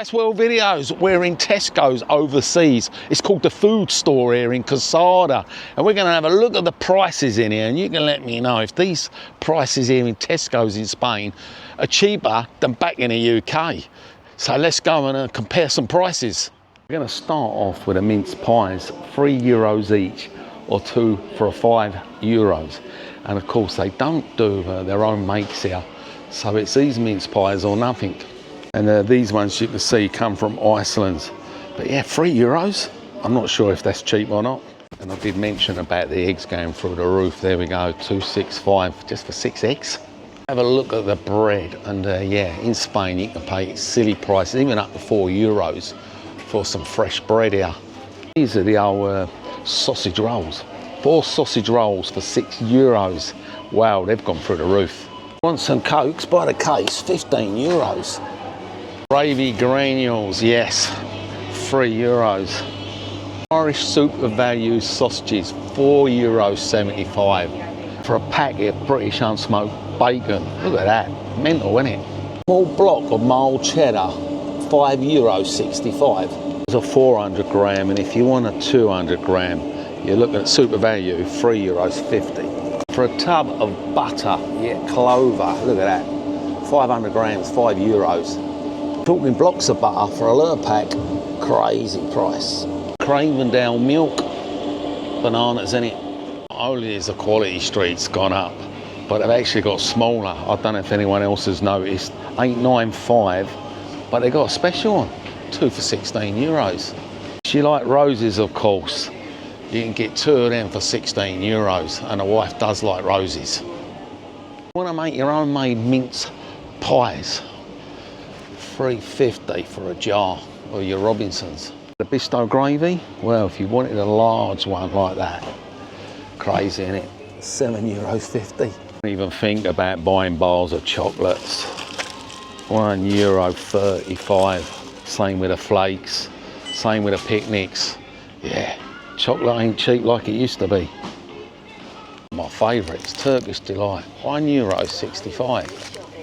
That's World Videos. We're in Tesco's Overseas. It's called the food store here in Quesada. And we're going to have a look at the prices in here. And you can let me know if these prices here in Tesco's in Spain are cheaper than back in the UK. So let's go and compare some prices. We're going to start off with the mince pies, €3 each, or 2 for €5. And of course they don't do their own makes here. So it's these mince pies or nothing. And these ones you can see come from Iceland. But yeah, €3. I'm not sure if that's cheap or not. And I did mention about the eggs going through the roof. There we go, 265 just for 6 eggs. Have a look at the bread. And yeah, in Spain you can pay silly prices, even up to €4 for some fresh bread here. These are the old sausage rolls. 4 sausage rolls for €6. Wow, they've gone through the roof. Want some Cokes by the case, €15. Gravy granules, yes, €3. Irish super value sausages, €4.75 for a packet of British unsmoked bacon. Look at that, mental, isn't it? Small block of mild cheddar, €5.65. It's a 400 gram, and if you want a 200 gram, you're looking at super value, €3.50. For a tub of butter, yeah, clover, look at that, 500 grams, €5. Talking blocks of butter for a little pack, crazy price. Cravendale milk, bananas in it. Not only is the quality streets gone up, but they've actually got smaller. I don't know if anyone else has noticed, 895, but they got a special one, 2 for €16. If you like roses, of course, you can get 2 of them for €16, and the wife does like roses. You want to make your own made mince pies, €3.50 for a jar, or your Robinsons. The Bisto gravy, well, if you wanted a large one like that, crazy, isn't it? €7.50. Don't even think about buying bars of chocolates. €1.35. Same with the flakes, same with the picnics. Yeah, chocolate ain't cheap like it used to be. My favourite is Turkish Delight, €1.65.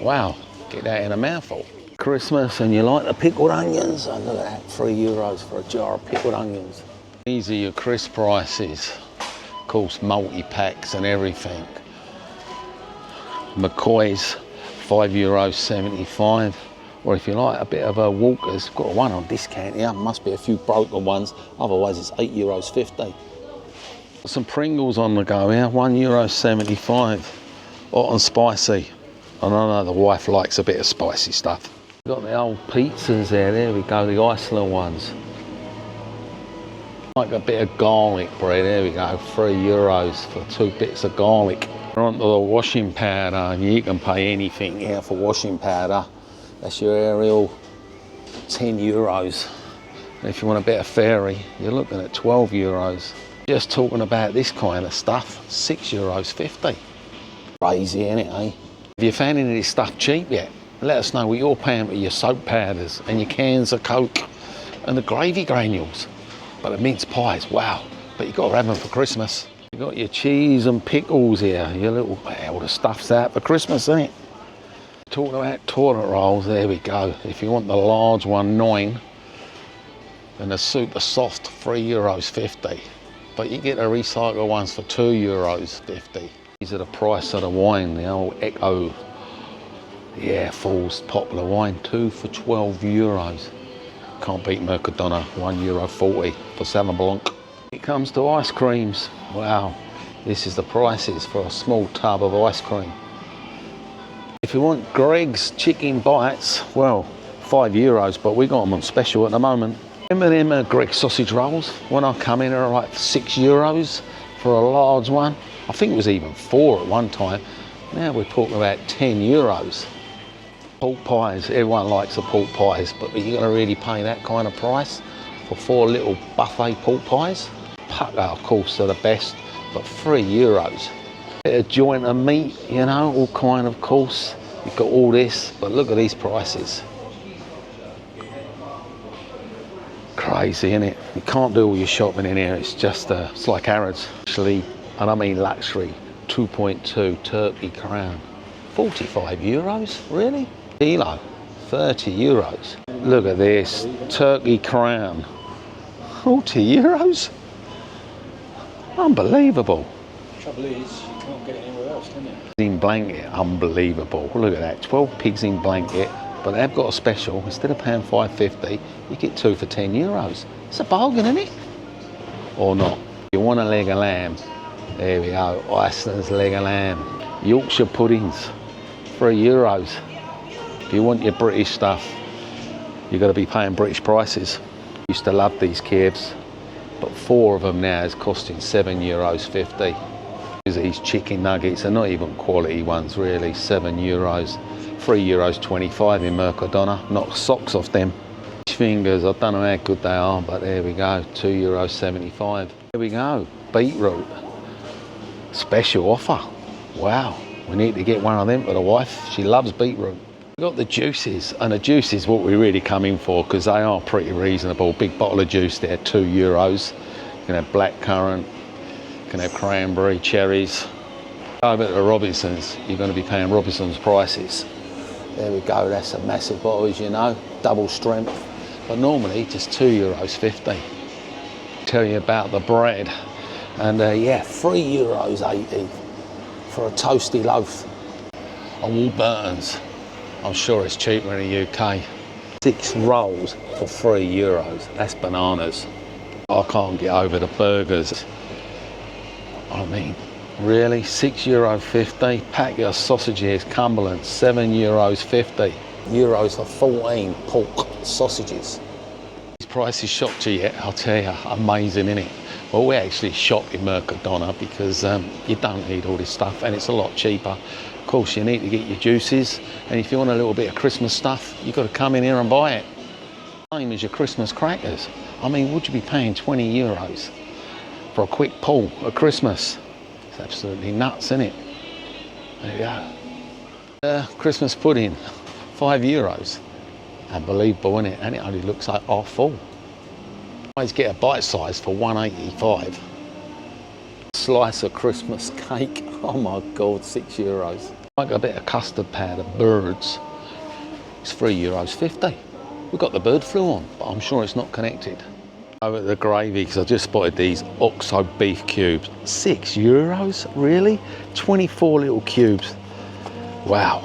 Wow, get that in a mouthful. Christmas and you like the pickled onions, and look at that, €3 for a jar of pickled onions. These are your crisp prices, of course multi-packs and everything. McCoy's, €5.75. Or if you like a bit of a Walker's, got one on discount here, must be a few broken ones, otherwise it's €8.50. Some Pringles on the go here, €1.75. Hot and spicy. And I know the wife likes a bit of spicy stuff. Got the old pizzas there we go, the Iceland ones. Like a bit of garlic bread, there we go, €3 for 2 bits of garlic. We're onto the washing powder, and you can pay anything here for washing powder. That's your Ariel, €10. And if you want a bit of fairy, you're looking at €12. Just talking about this kind of stuff, €6.50. Crazy, isn't it, eh? Have you found any of this stuff cheap yet? Let us know what you're paying for your soap powders and your cans of Coke and the gravy granules. But the mince pies, wow. But you've got to have them for Christmas. You've got your cheese and pickles here. Your little, all the stuff's out for Christmas, isn't it? Talking about toilet rolls, there we go. If you want the large one, 9. And the super soft, €3.50. But you get the recycled ones for €2.50. These are the price of the wine, the old Echo. Yeah, Falls popular wine, 2 for €12. Can't beat Mercadona, €1.40 for Sauvignon Blanc. It comes to ice creams. Wow, this is the prices for a small tub of ice cream. If you want Greg's chicken bites, well, €5, but we got them on special at the moment. Remember them Greg's sausage rolls? When I come in, they're like €6 for a large one. I think it was even 4 at one time. Now we're talking about €10. Pork pies, everyone likes the pork pies, but you're gonna really pay that kind of price for 4 little buffet pork pies? Pucker, of course, are the best, but €3. Bit of joint of meat, you know, all kind of course. You've got all this, but look at these prices. Crazy, isn't it? You can't do all your shopping in here, it's just, it's like Harrods. Actually, and I mean luxury, 2.2 turkey crown. €45, really? Kilo, €30. Look at this, turkey crown, 40 euros. Unbelievable. The trouble is, you can't get it anywhere else, can you? In blanket, unbelievable. Look at that, 12 pigs in blanket, but they've got a special. Instead of paying $5.50, you get 2 for 10 euros. It's a bargain, isn't it? Or not. You want a leg of lamb? There we go, Iceland's leg of lamb. Yorkshire puddings, €3. If you want your British stuff, you've got to be paying British prices. Used to love these kebabs, but 4 of them now is costing €7.50. These chicken nuggets are not even quality ones really, €7, €3.25 in Mercadona. Knock socks off them. Fish fingers, I don't know how good they are, but there we go, €2.75. There we go, beetroot, special offer. Wow, we need to get one of them for the wife. She loves beetroot. We've got the juices, and the juice is what we really come in for because they are pretty reasonable. Big bottle of juice there, €2. You can have blackcurrant, you can have cranberry, cherries. Over at the Robinsons, you're going to be paying Robinsons prices. There we go, that's a massive bottle, as you know, double strength, but normally just €2.50. Tell you about the bread, and yeah, €3.80 for a toasty loaf of Warburton's. I'm sure it's cheaper in the UK. 6 rolls for €3. That's bananas. I can't get over the burgers. I mean, really, €6.50. Pack your sausages, Cumberland, €7.50. Euros for 14 pork sausages. These prices shocked you yet? I'll tell you, amazing, innit? Well, we actually shop in Mercadona because you don't need all this stuff and it's a lot cheaper. Of course, you need to get your juices, and if you want a little bit of Christmas stuff, you've got to come in here and buy it. Same as your Christmas crackers. I mean, would you be paying €20 for a quick pull at Christmas? It's absolutely nuts, isn't it? There you go. Christmas pudding, €5. Unbelievable, isn't it? And it only looks like half full. Always get a bite size for €1.85. Slice of Christmas cake, oh my God, €6. Like a bit of custard powder, birds, it's €3.50. We've got the bird flu on, but I'm sure it's not connected. Over at the gravy, because I just spotted these Oxo beef cubes, €6, really? 24 little cubes, wow.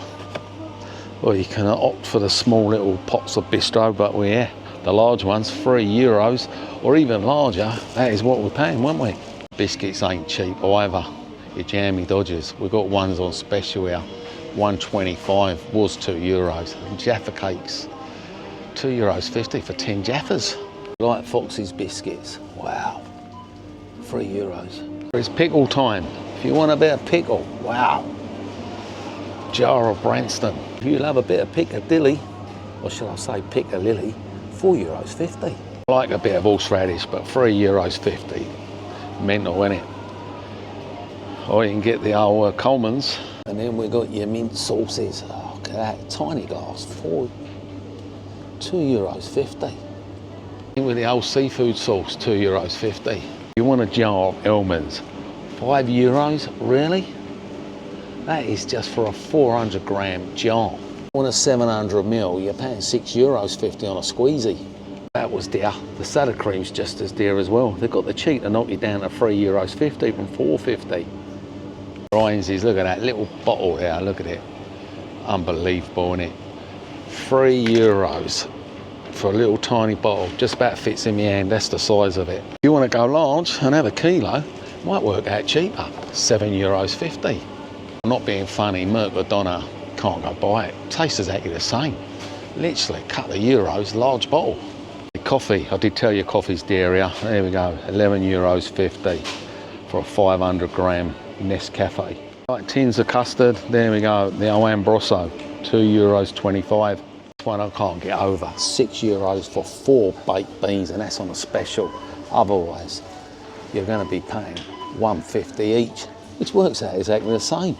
Well, you can opt for the small little pots of bistro, but yeah, the large ones, €3, or even larger, that is what we're paying, weren't we? Biscuits ain't cheap either, your jammy dodgers. We've got ones on special here, $1.25, was €2. And Jaffa cakes, €2.50 for 10 Jaffas. Like Fox's biscuits, wow, €3. It's pickle time. If you want a bit of pickle, wow. Jar of Branston. If you love a bit of Piccadilly, or should I say Piccalilly, €4.50. I like a bit of horseradish, but €3.50. Mental, innit? Or you can get the old Coleman's. And then we've got your mint sauces. Oh, look at that, tiny glass, €2.50. With the old seafood sauce, €2.50. You want a jar of almonds, €5, really? That is just for a 400 gram jar. On a 700ml, you're paying €6.50 on a squeezy. That was dear. The salad cream's just as dear as well. They've got the cheat to knock you down to €3.50 from $4.50. Ryan's, look at that little bottle there, look at it. Unbelievable, isn't it? €3 for a little tiny bottle, just about fits in my hand, that's the size of it. If you want to go large and have a kilo, it might work out cheaper, €7.50. I'm not being funny, Mercadona, can't go buy it. Tastes exactly the same. Literally, a couple of euros, large bottle. The coffee, I did tell you coffee's dear here. There we go, €11.50 for a 500 gram Nescafe. Right, tins of custard, there we go, the old Ambrosso, €2.25. This one I can't get over, €6 for 4 baked beans, and that's on a special. Otherwise, you're going to be paying $1.50 each, which works out exactly the same.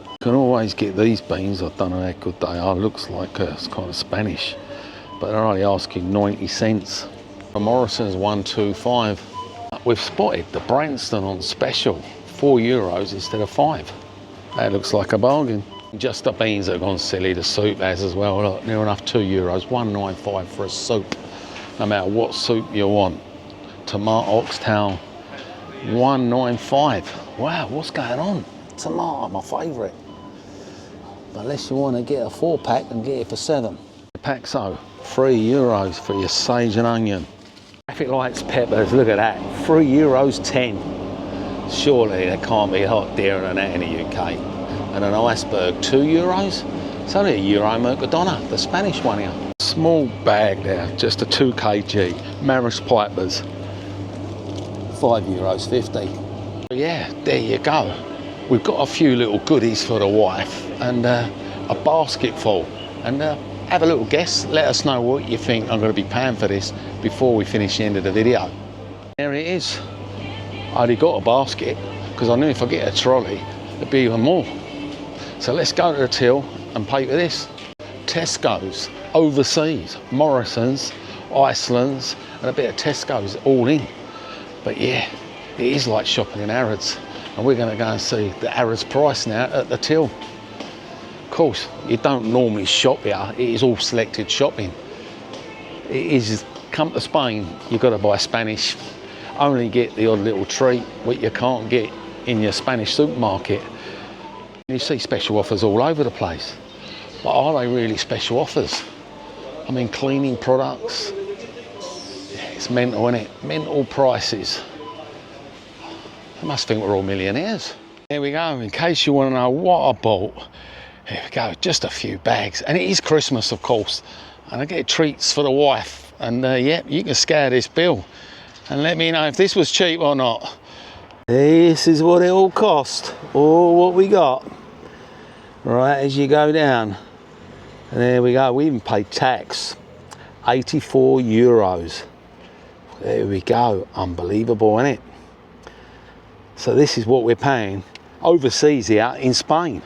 You can always get these beans, I don't know how good they are, looks like it's kind of Spanish, but they're only asking 90 cents. The Morrison's $1.25. We've spotted the Branston on special, €4 instead of 5. That looks like a bargain. Just the beans have gone silly, the soup has as well. Look, near enough €2, 1.95 for a soup. No matter what soup you want. Tomato oxtail, 1.95. Wow, what's going on? Tomato, my favourite. But unless you want to get a 4-pack and get it for 7. Paxo, €3 for your sage and onion. Traffic lights, peppers, look at that, €3.10. Surely there can't be a lot dearer than that in the UK. And an iceberg, €2. It's only a euro Mercadona, the Spanish one here. Small bag there, just a 2 kg. Maris Pipers, €5.50. Yeah, there you go. We've got a few little goodies for the wife and a basket full. And have a little guess, let us know what you think I'm going to be paying for this before we finish the end of the video. There it is. I already got a basket because I knew if I get a trolley it'd be even more. So let's go to the till and pay for this. Tesco's Overseas, Morrisons, Icelands, and a bit of Tesco's all in. But yeah, it is like shopping in Harrods, and we're going to go and see the Harrods price now at the till. Of course, you don't normally shop here, it is all selected shopping. It is, come to Spain, you've got to buy Spanish, only get the odd little treat, what you can't get in your Spanish supermarket. You see special offers all over the place, but are they really special offers? I mean, cleaning products, it's mental, isn't it? Mental prices. I must think we're all millionaires. There we go, in case you want to know what I bought. Here we go, just a few bags. And it is Christmas, of course. And I get treats for the wife. And yeah, you can scour this bill and let me know if this was cheap or not. This is what it all cost. Oh, what we got. Right, as you go down. And there we go, we even paid tax. €84. There we go, unbelievable, isn't it? So this is what we're paying overseas here in Spain.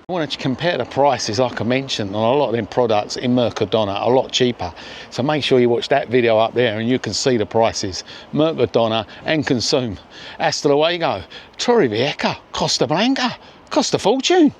I want to compare the prices, like I mentioned, on a lot of them products in Mercadona, a lot cheaper. So make sure you watch that video up there and you can see the prices. Mercadona and Consume. Hasta luego. Torrevieja, Costa Blanca, cost a fortune.